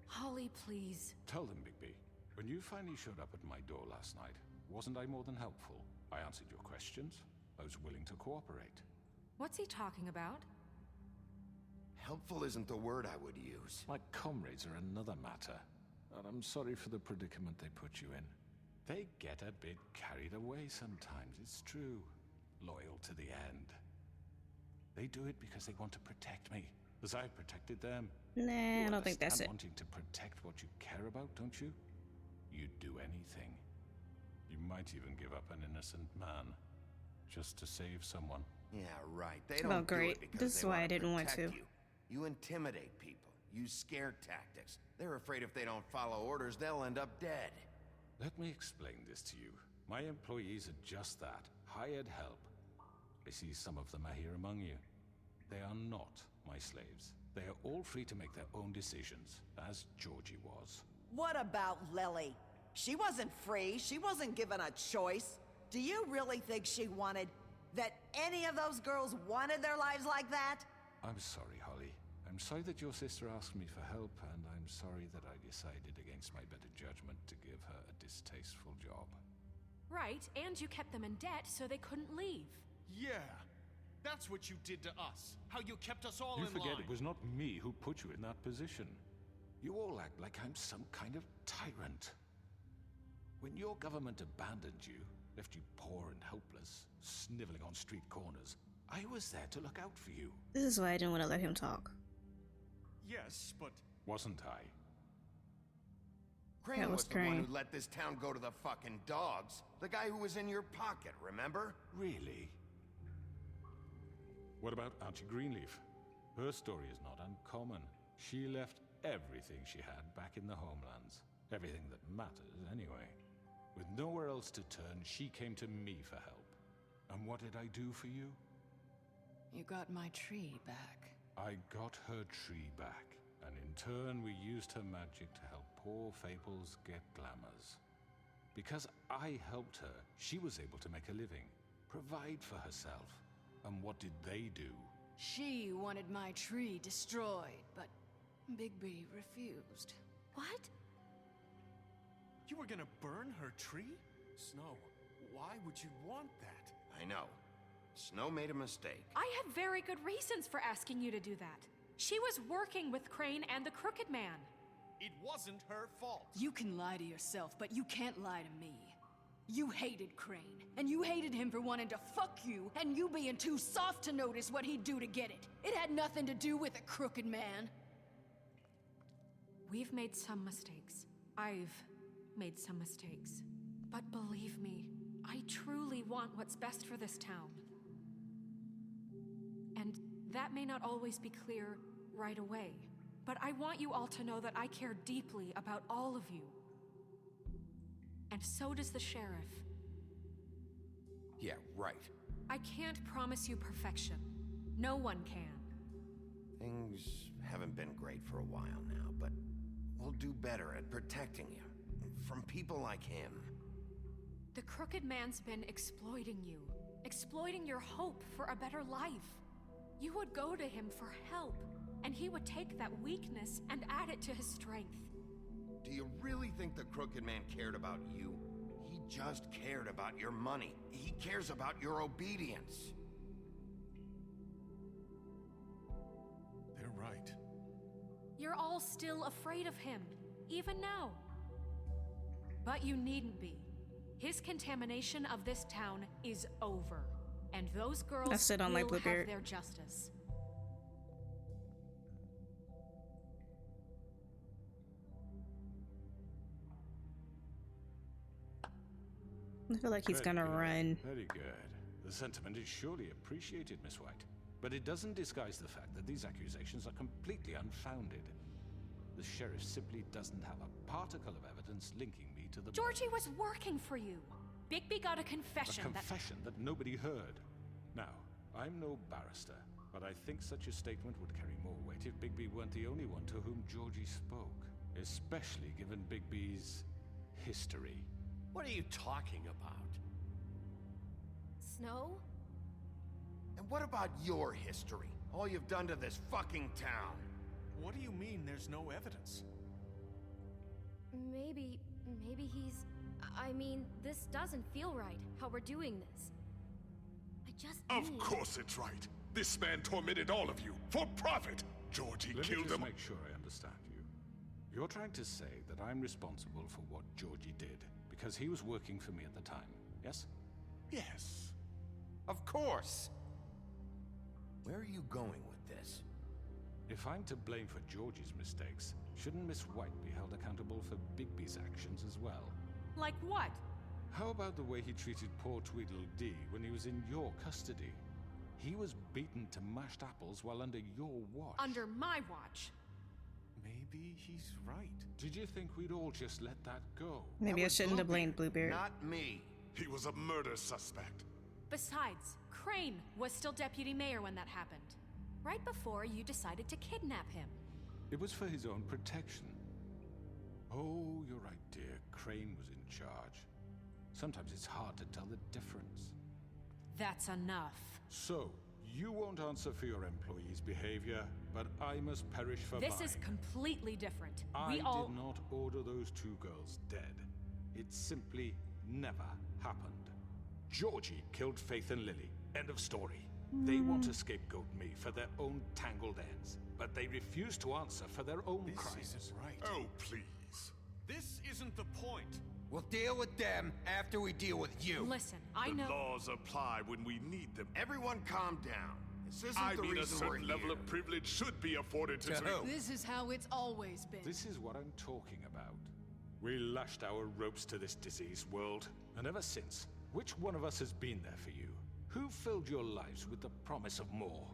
Holly, please. Tell them, Bigby. When you finally showed up at my door last night, wasn't I more than helpful? I answered your questions. I was willing to cooperate. What's he talking about? Helpful isn't the word I would use. My comrades are another matter. And I'm sorry for the predicament they put you in. They get a bit carried away sometimes, it's true. Loyal to the end. They do it because they want to protect me, as I've protected them. Nah, You I don't think that's it. understand wanting to protect what you care about, don't you? You'd do anything. You might even give up an innocent man, just to save someone. Yeah, right. They don't great. do it because This is they why I wanna didn't want protect to. You. You intimidate people. Use scare tactics. They're afraid if they don't follow orders, they'll end up dead. Let me explain this to you. My employees are just that, hired help. I see some of them are here among you. They are not my slaves. They are all free to make their own decisions, as Georgie was. What about Lily? She wasn't free. She wasn't given a choice. Do you really think she wanted... that any of those girls wanted their lives like that? I'm sorry, Holly. I'm sorry that your sister asked me for help, and I'm sorry that I decided against my better judgment to give her a distasteful job. Right, and you kept them in debt so they couldn't leave. Yeah, that's what you did to us. How you kept us all in line. You forget it was not me who put you in that position. You all act like I'm some kind of tyrant. When your government abandoned you, left you poor and helpless, sniveling on street corners, I was there to look out for you. This is why I didn't want to let him talk. Yes, but... Wasn't I? Crane was the one who let this town go to the fucking dogs. The guy who was in your pocket, remember? Really? What about Auntie Greenleaf? Her story is not uncommon. She left everything she had back in the homelands. Everything that matters, anyway. With nowhere else to turn, she came to me for help. And what did I do for you? You got my tree back. I got her tree back, and in turn we used her magic to help poor Fables get glamours. Because I helped her, she was able to make a living, provide for herself. And what did they do? She wanted my tree destroyed, but Bigby refused. What? You were gonna burn her tree? Snow, why would you want that? I know. Snow made a mistake. I had very good reasons for asking you to do that. She was working with Crane and the Crooked Man. It wasn't her fault. You can lie to yourself, but you can't lie to me. You hated Crane, and you hated him for wanting to fuck you, and you being too soft to notice what he'd do to get it. It had nothing to do with the Crooked Man. We've made some mistakes. I've made some mistakes. But believe me, I truly want what's best for this town. And that may not always be clear right away, but I want you all to know that I care deeply about all of you. And so does the sheriff. Yeah, right. I can't promise you perfection. No one can. Things haven't been great for a while now, but we'll do better at protecting you from people like him. The Crooked Man's been exploiting you, exploiting your hope for a better life. You would go to him for help, and he would take that weakness and add it to his strength. Do you really think the Crooked Man cared about you? He just cared about your money. He cares about your obedience. They're right. You're all still afraid of him, even now. But you needn't be. His contamination of this town is over. And those girls will have their justice. I feel like he's gonna run. Very good. The sentiment is surely appreciated, Miss White. But it doesn't disguise the fact that these accusations are completely unfounded. The sheriff simply doesn't have a particle of evidence linking me to the... Georgie was working for you. Bigby got a confession. A confession that nobody heard. Now, I'm no barrister, but I think such a statement would carry more weight if Bigby weren't the only one to whom Georgie spoke. Especially given Bigby's history. What are you talking about? Snow? And what about your history? All you've done to this fucking town? What do you mean there's no evidence? Maybe he's... I mean, this doesn't feel right, how we're doing this. I just Of course it's right. This man tormented all of you, for profit! Georgie Let killed me just him. make sure I understand you. You're trying to say that I'm responsible for what Georgie did, because he was working for me at the time, yes? Yes. Of course! Where are you going with this? If I'm to blame for Georgie's mistakes, shouldn't Miss White be held accountable for Bigby's actions as well? Like what? How about the way he treated poor Tweedledee when he was in your custody? He was beaten to mashed apples while under your watch. Under my watch. Maybe he's right. Did you think we'd all just let that go? Maybe I shouldn't have blamed Bluebeard. Not me. He was a murder suspect. Besides, Crane was still deputy mayor when that happened. right before you decided to kidnap him. It was for his own protection. Oh, you're right, dear. Crane was in charge. Sometimes it's hard to tell the difference. That's enough. So, you won't answer for your employees' behavior, but I must perish for mine. This is completely different. I did not order those two girls dead. It simply never happened. Georgie killed Faith and Lily. End of story. They want to scapegoat me for their own tangled ends, but they refuse to answer for their own crimes. This isn't right. Oh, please. This isn't the point. We'll deal with them after we deal with you. Listen, I know. The laws apply when we need them. Everyone calm down. This isn't I the mean, a reason we're certain level here. of privilege should be afforded to who? This is how it's always been. This is what I'm talking about. We lashed our ropes to this diseased world, and ever since, which one of us has been there for you? Who filled your lives with the promise of more?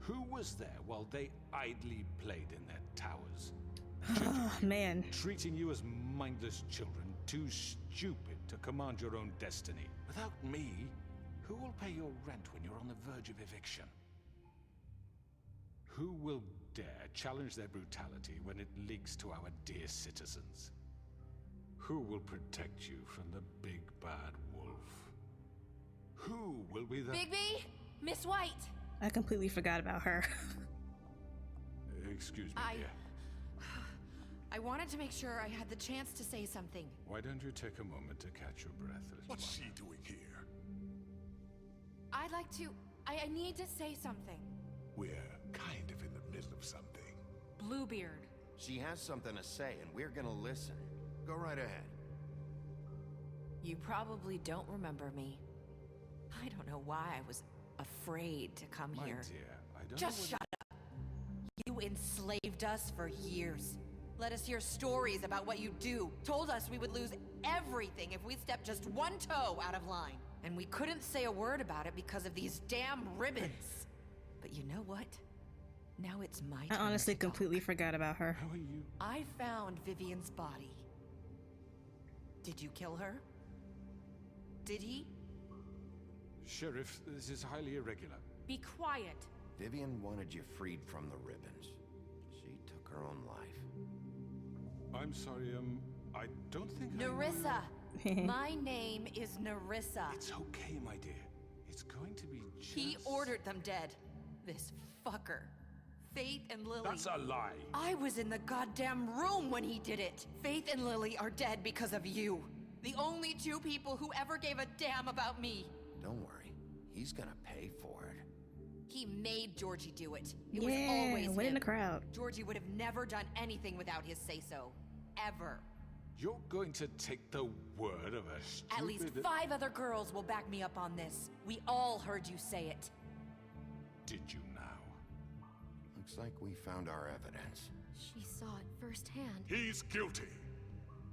Who was there while they idly played in their towers? Oh, man. Treating you as mindless children, too stupid to command your own destiny. Without me, who will pay your rent when you're on the verge of eviction? Who will dare challenge their brutality when it leaks to our dear citizens? Who will protect you from the big bad wolf? Who will be the— Bigby? Miss White! I completely forgot about her. Excuse me, dear. I wanted to make sure I had the chance to say something. Why don't you take a moment to catch your breath, little What's one? she doing here? I'd like to... I need to say something. We're kind of in the middle of something. Bluebeard. She has something to say, and we're gonna listen. Go right ahead. You probably don't remember me. I don't know why I was afraid to come My here. dear, I don't Just know shut up. You enslaved us for years. Let us hear stories about what you do. Told us we would lose everything if we stepped just one toe out of line. And we couldn't say a word about it because of these damn ribbons. But you know what? Now it's my I turn honestly to completely forgot about her. How are you? I found Vivian's body. Did you kill her? Did he? Sheriff, this is highly irregular. Be quiet. Vivian wanted you freed from the ribbons. She took her own life. I'm sorry, I don't think Nerissa! My name is Nerissa. It's okay, my dear. It's going to be just... He ordered them dead. This fucker. Faith and Lily. That's a lie. I was in the goddamn room when he did it. Faith and Lily are dead because of you. The only two people who ever gave a damn about me. Don't worry. He's gonna pay for it. He made Georgie do it. It Yeah, was always win in him. the crowd. Georgie would have never done anything without his say-so. Ever. You're going to take the word of a stupid... At least 5 other girls will back me up on this. We all heard you say it. Did you now? Looks like we found our evidence. She saw it firsthand. He's guilty.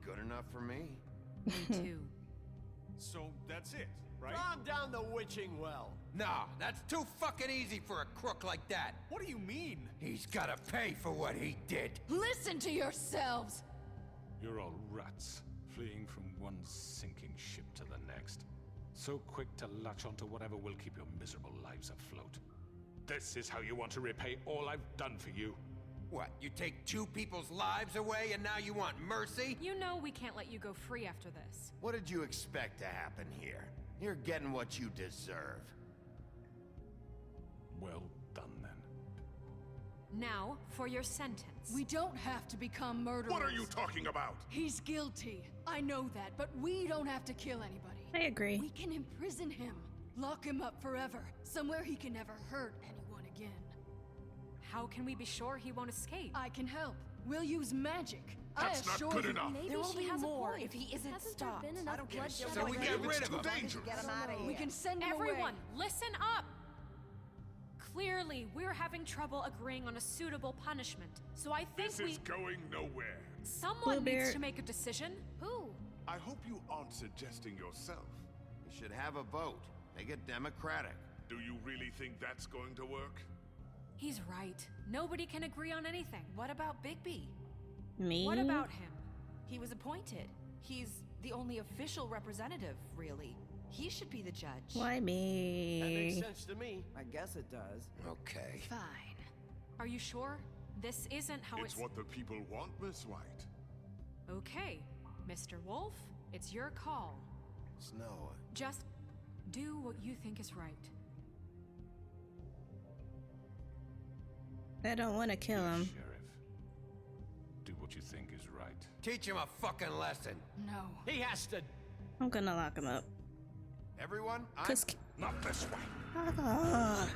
Good enough for me. Me too. So that's it, right? Calm down the witching well. Nah, that's too fucking easy for a crook like that. What do you mean? He's gotta pay for what he did. Listen to yourselves! You're all rats, fleeing from one sinking ship to the next. So quick to latch onto whatever will keep your miserable lives afloat. This is how you want to repay all I've done for you? What, you take 2 people's lives away and now you want mercy? You know we can't let you go free after this. What did you expect to happen here? You're getting what you deserve. Well done, then. Now, for your sentence. We don't have to become murderers. What are you talking about? He's guilty. I know that, but we don't have to kill anybody. I agree. We can imprison him. Lock him up forever. Somewhere he can never hurt anyone again. How can we be sure he won't escape? I can help. We'll use magic. That's I not assure good you. enough. Maybe There will she be has more a point. if he isn't Hasn't stopped. there been enough I don't give a bloodshed shit. So we already? get rid of Too him. dangerous. Get him out of here. We can send him Everyone, away. listen up! Clearly, we're having trouble agreeing on a suitable punishment. So I think This is going nowhere. someone needs Bluebeard. to make a decision. Who? I hope you aren't suggesting yourself. We should have a vote. Make it democratic. Do you really think that's going to work? He's right. Nobody can agree on anything. What about Bigby? Me? What about him? He was appointed. He's the only official representative, really. He should be the judge. Why me? That makes sense to me. I guess it does. Okay. Fine. Are you sure? This isn't how It's what the people want, Miss White. Okay, Mr. Wolf, it's your call. Snow. Just do what you think is right. I don't want to kill him. Sheriff, do what you think is right. Teach him a fucking lesson. No. He has to. I'm gonna lock him up. Everyone, Not this way. Ah.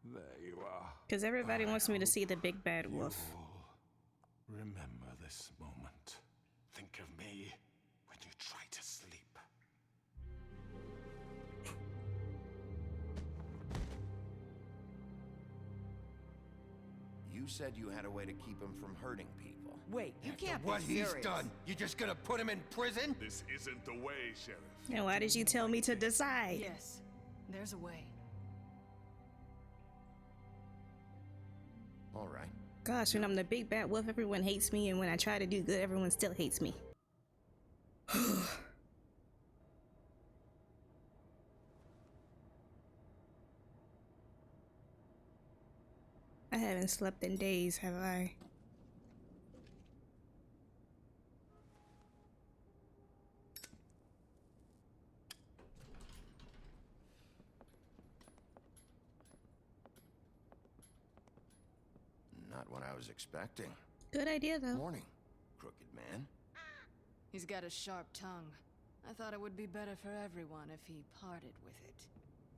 There you are. Because everybody wants me to see the big bad wolf. Remember this moment. Think of me when you try to sleep. You said you had a way to keep him from hurting people. Wait, you After can't what be serious. he's done, you just gonna put him in prison? This isn't the way, Sheriff. And why did you tell me to decide? Yes, there's a way. All right. Gosh, when I'm the big bad wolf, everyone hates me, and when I try to do good, everyone still hates me. I haven't slept in days, have I? Not what I was expecting. Good idea, though. Morning, crooked man. He's got a sharp tongue. I thought it would be better for everyone if he parted with it.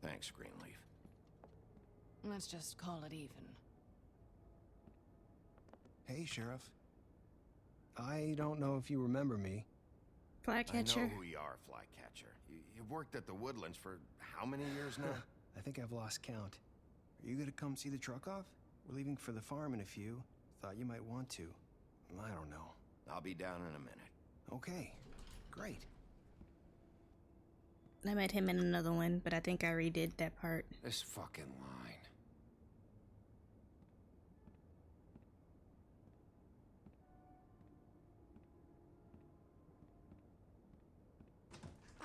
Thanks, Greenleaf. Let's just call it even. Hey, Sheriff. I don't know if you remember me. Flycatcher. I know who you are, Flycatcher. You've worked at the Woodlands for how many years now? I think I've lost count. Are you gonna come see the truck off? We're leaving for the farm in a few. Thought you might want to. I don't know. I'll be down in a minute. Okay, great. I met him in another one, but I think I redid that part. This fucking line.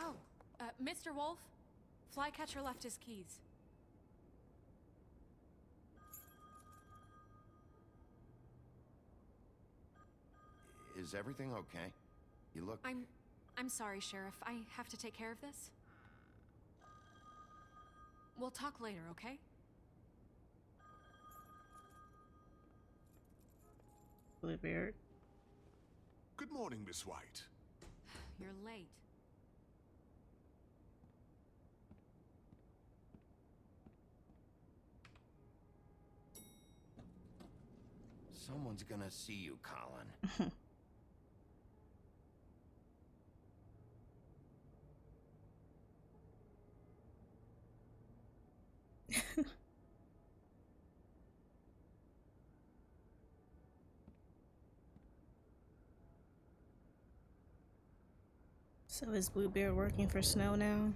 Oh, Mr. Wolf, Flycatcher left his keys. Is everything okay? You look... I'm sorry, Sheriff. I have to take care of this. We'll talk later, okay? Bluebeard. Good morning, Miss White. You're late. Someone's gonna see you, Colin. So is Bluebeard working for Snow now?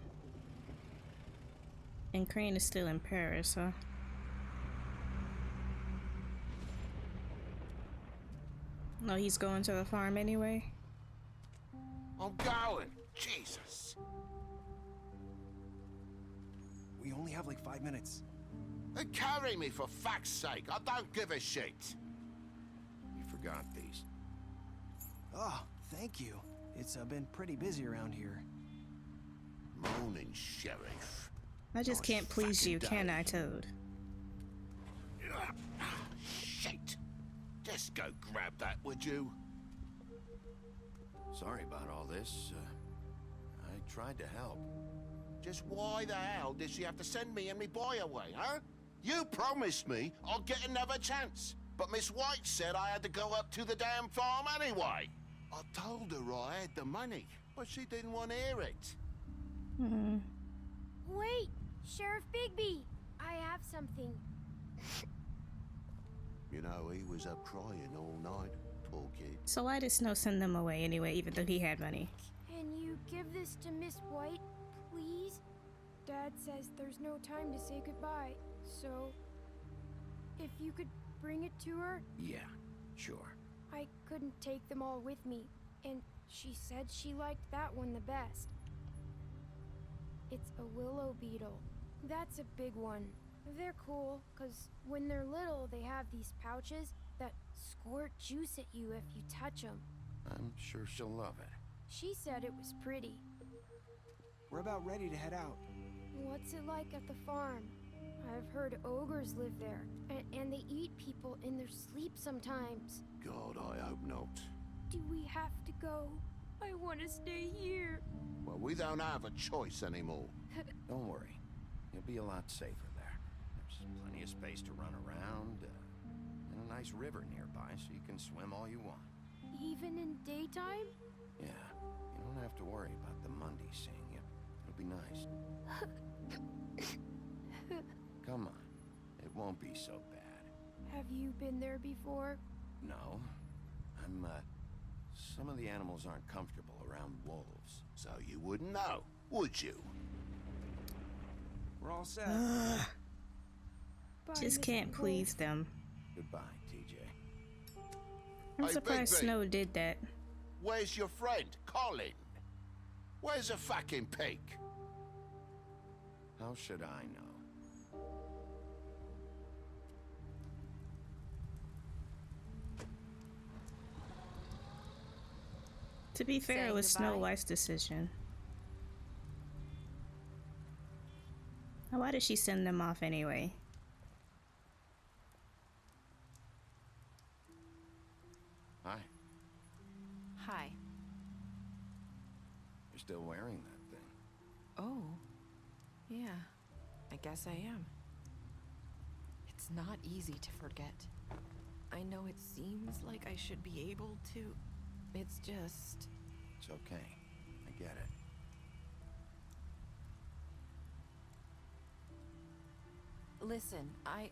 And Crane is still in Paris, huh? No, he's going to the farm anyway. I'm going. Jesus. We only have like 5 minutes. Then carry me for fuck's sake. I don't give a shit. You forgot these. Oh, thank you. It's been pretty busy around here. Morning, Sheriff. I just can't please you, can I, Toad? Shit. Just go grab that, would you? Sorry about all this. I tried to help. Just why the hell did she have to send me and me boy away, huh? You promised me I'd get another chance, but Miss White said I had to go up to the damn farm anyway. I told her I had the money, but she didn't want to hear it. Wait, Sheriff Bigby, I have something. You know, he was up crying all night, poor kid. So why did Snow send them away anyway, even though he had money? Can you give this to Miss White, please? Dad Dad says there's no time to say goodbye, so if you could bring it to her? Yeah, sure. I couldn't take them all with me, and she said she liked that one the best. It's a willow beetle. That's a big one. They're cool, 'cause when they're little, they have these pouches that squirt juice at you if you touch them. I'm sure she'll love it. She said it was pretty. We're about ready to head out. What's it like at the farm? I've heard ogres live there, and they eat people in their sleep sometimes. God, I hope not. Do we have to go? I want to stay here. Well, we don't have a choice anymore. Don't worry. You'll be a lot safer there. There's plenty of space to run around, and a nice river nearby so you can swim all you want. Even in daytime? Yeah, you don't have to worry about the Mundy seeing you. It'll be nice. Come on. It won't be so bad. Have you been there before? No. Some of the animals aren't comfortable around wolves. So you wouldn't know, would you? We're all set. Just can't please them. Goodbye, TJ. I'm Hey, surprised Bigby. Snow did that. Where's your friend, Colin? Where's the fucking pig? How should I know? To be fair, Saying it was Snow goodbye? White's decision. Now, why did she send them off anyway? Hi. Hi. You're still wearing that thing. Oh. Yeah. I guess I am. It's not easy to forget. I know it seems like I should be able to. It's just... It's okay. I get it. Listen, I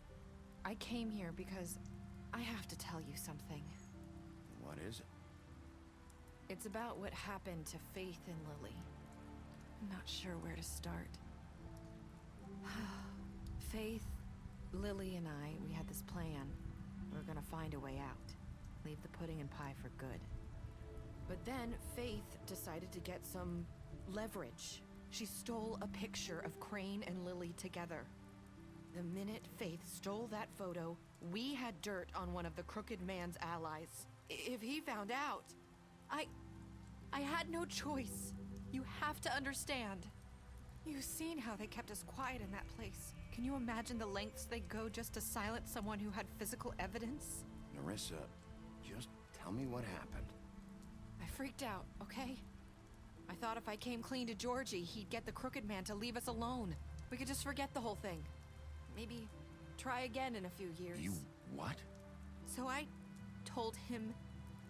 came here because I have to tell you something. What is it? It's about what happened to Faith and Lily. I'm not sure where to start. Faith, Lily, and I, we had this plan. We were gonna find a way out. Leave the pudding and pie for good. But then Faith decided to get some leverage. She stole a picture of Crane and Lily together. The minute Faith stole that photo, we had dirt on one of the Crooked Man's allies. If he found out, I had no choice. You have to understand. You've seen how they kept us quiet in that place. Can you imagine the lengths they go just to silence someone who had physical evidence? Nerissa, just tell me what happened. I freaked out, okay? I thought if I came clean to Georgie, he'd get the Crooked Man to leave us alone. We could just forget the whole thing. Maybe try again in a few years. You what? So I told him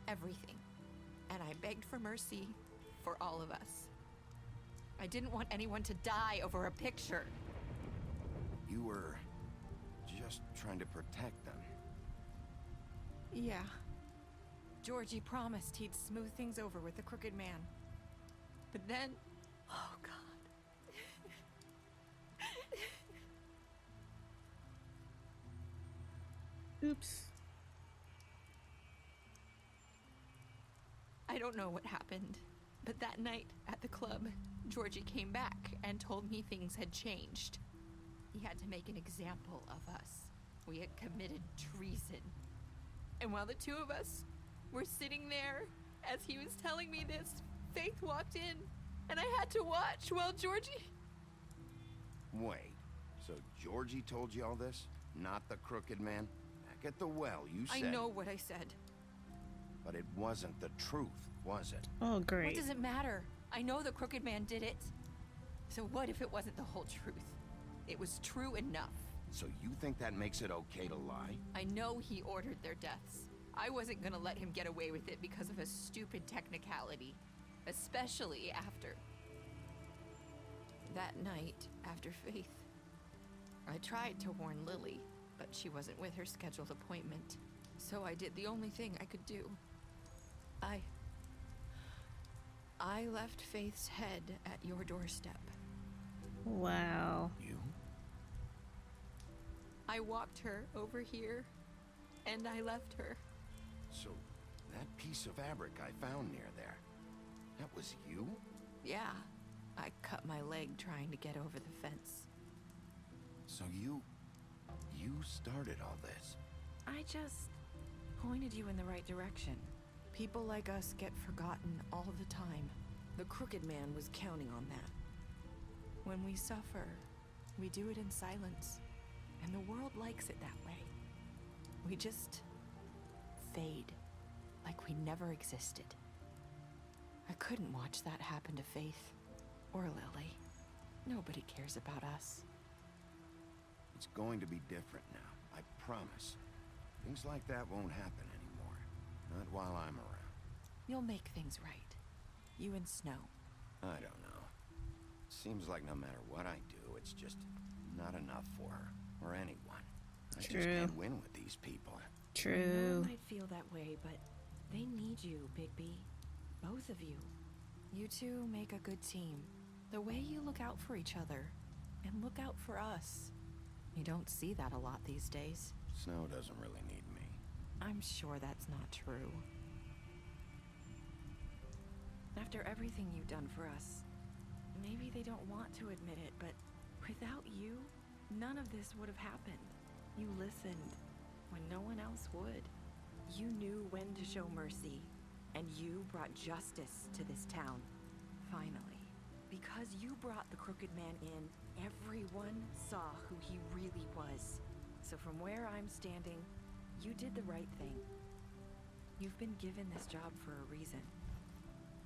everything. And I begged for mercy for all of us. I didn't want anyone to die over a picture. You were just trying to protect them. Yeah. Georgie promised he'd smooth things over with the Crooked Man. But then... Oh, God. Oops. I don't know what happened, but that night at the club, Georgie came back and told me things had changed. He had to make an example of us. We had committed treason. And while the two of us were sitting there, as he was telling me this, Faith walked in, and I had to watch while Georgie... Wait, so Georgie told you all this? Not the Crooked Man? Back at the well, you said... I know what I said. But it wasn't the truth, was it? Oh, great. What does it matter? I know the Crooked Man did it. So what if it wasn't the whole truth? It was true enough. So you think that makes it okay to lie? I know he ordered their deaths. I wasn't gonna let him get away with it because of a stupid technicality. Especially after... that night, after Faith. I tried to warn Lily, but she wasn't with her scheduled appointment. So I did the only thing I could do. I left Faith's head at your doorstep. Wow. You? I walked her over here, and I left her. So, that piece of fabric I found near there, that was you? Yeah. I cut my leg trying to get over the fence. So you started all this? I just pointed you in the right direction. People like us get forgotten all the time. The Crooked Man was counting on that. When we suffer, we do it in silence, and the world likes it that way. We just fade, like we never existed. I couldn't watch that happen to Faith, or Lily. Nobody cares about us. It's going to be different now, I promise. Things like that won't happen anymore. Not while I'm around. You'll make things right. You and Snow. I don't know. Seems like no matter what I do, it's just not enough for her, or anyone. I just can't win with these people. I know it might feel that way, but they need you, Bigby. Both of you. You two make a good team. The way you look out for each other, and look out for us. You don't see that a lot these days. Snow doesn't really need me. I'm sure that's not true. After everything you've done for us, maybe they don't want to admit it, but without you, none of this would have happened. You listened when no one else would. You knew when to show mercy, and you brought justice to this town. Finally. Because you brought the Crooked Man in, everyone saw who he really was. So from where I'm standing, you did the right thing. You've been given this job for a reason.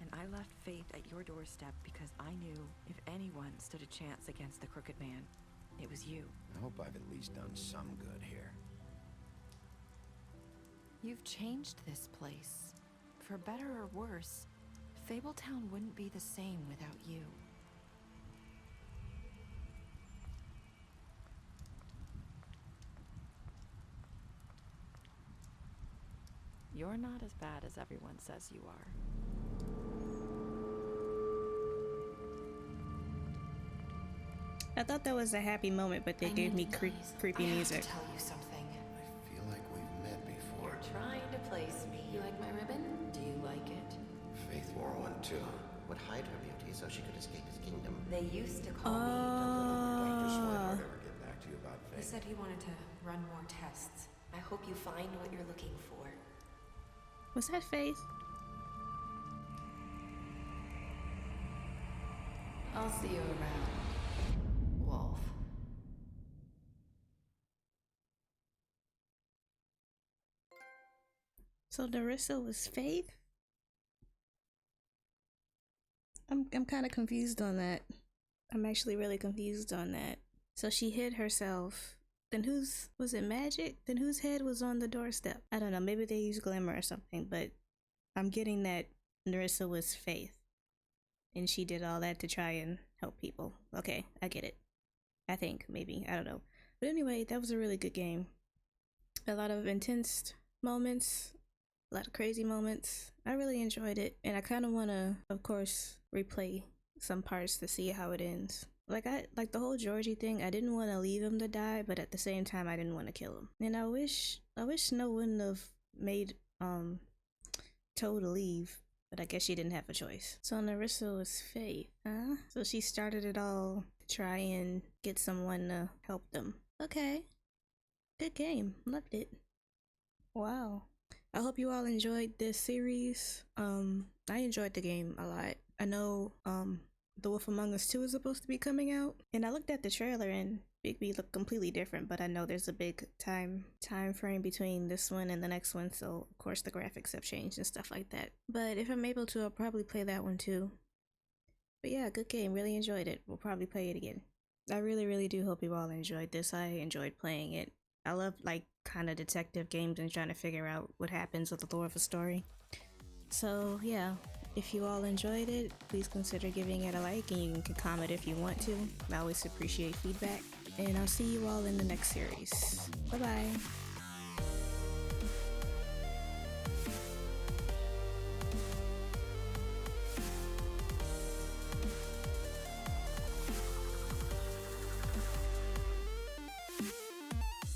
And I left Faith at your doorstep because I knew if anyone stood a chance against the Crooked Man, it was you. I hope I've at least done some good here. You've changed this place. For better or worse, Fabletown wouldn't be the same without you. You're not as bad as everyone says you are. I thought that was a happy moment, but they gave me creepy music. Tell you something. I feel like we've met before. You're trying to place me. You like my ribbon? Do you like it? Faith wore one too. Would hide her beauty so she could escape his kingdom. They used to call me the little Dr. Swift would ever get back to you about He Faith. said he wanted to run more tests. I hope you find what you're looking for. Was that Faith? I'll see you around, Wolf. So Nerissa was Faith? I'm kind of confused on that. I'm actually really confused on that. So she hid herself. Then was it Magic? Then whose head was on the doorstep? I don't know, maybe they used Glimmer or something, but I'm getting that Nerissa was Faith. And she did all that to try and help people. Okay, I get it. I think, maybe, I don't know. But anyway, that was a really good game. A lot of intense moments, a lot of crazy moments. I really enjoyed it, and I kind of want to, of course, replay some parts to see how it ends. Like the whole Georgie thing, I didn't want to leave him to die, but at the same time I didn't want to kill him. And I wish Snow wouldn't have made Toad leave, but I guess she didn't have a choice. So Nerissa was Faith, huh? So she started it all to try and get someone to help them. Okay. Good game. Loved it. Wow. I hope you all enjoyed this series. I enjoyed the game a lot. I know The Wolf Among Us 2 is supposed to be coming out, and I looked at the trailer and Bigby looked completely different, but I know there's a big time frame between this one and the next one, so of course the graphics have changed and stuff like that. But if I'm able to, I'll probably play that one too. But yeah, good game. Really enjoyed it. We'll probably play it again. I really do hope you all enjoyed this. I enjoyed playing it. I love like kind of detective games and trying to figure out what happens with the lore of a story. So yeah, if you all enjoyed it, please consider giving it a like, and you can comment if you want to. I always appreciate feedback. And I'll see you all in the next series. Bye bye.